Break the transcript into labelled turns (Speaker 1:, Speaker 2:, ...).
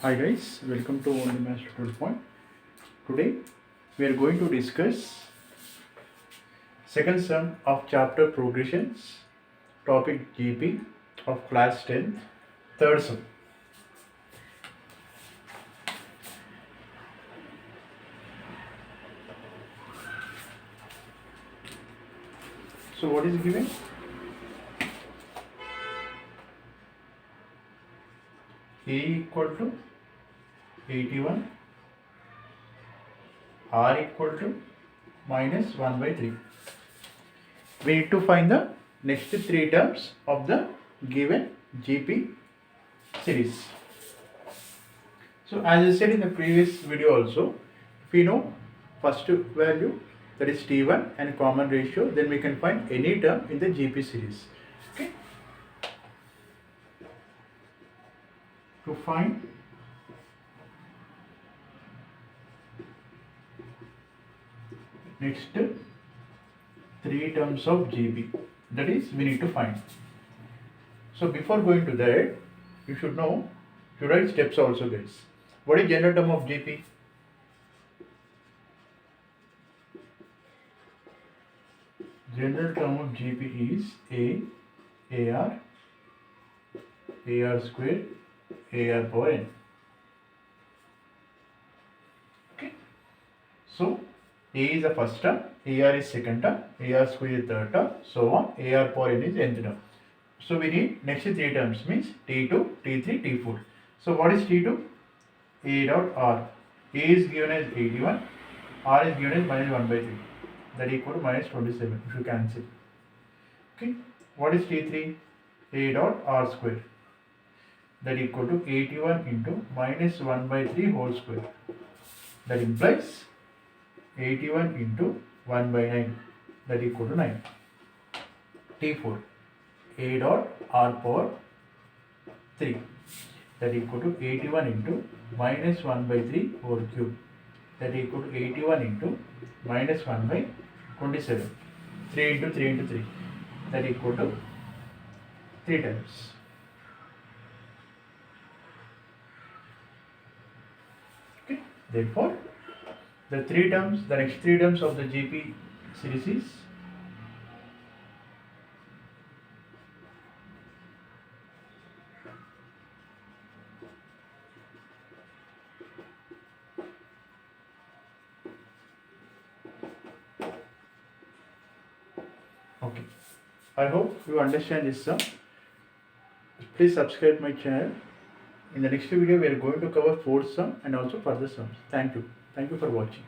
Speaker 1: Hi guys, welcome to Only Master Tutorial Point. Today we are going to discuss second sum of chapter progressions, topic GP of class 10th, third sum. So what is given? A equal to 81, R equal to minus 1 by 3. We need to find the next three terms of the given GP series. So as I said in the previous video also, if we know first value, that is T1 and common ratio, then we can find any term in the GP series. Okay. To find next three terms of GP, that is we need to find. So before going to that, you should know, you write steps also guys. What is general term of GP? General term of GP is AR square, AR power n. Okay. So A is the first term, AR is second term, AR square is third term, so on. AR power n is nth term. So we need next three terms means T2, T3, T4. So what is T2? A dot R. A is given as 81, R is given as minus 1 by 3. That equal to minus 27 if you cancel. Okay. What is T3? A dot R square. That equal to 81 into minus 1 by 3 whole square. That implies 81 into 1 by 9. That equal to 9. T4. A dot R power 3. That equal to 81 into minus 1 by 3 whole cube. That equal to 81 into minus 1 by 27. 3 into 3 into 3. That equal to 3 times. Okay. Therefore, the next three terms of the GP series is okay. I hope you understand this sum. Please subscribe my channel. In the next video, we are going to cover fourth sum and also further sums. Thank you. Thank you for watching.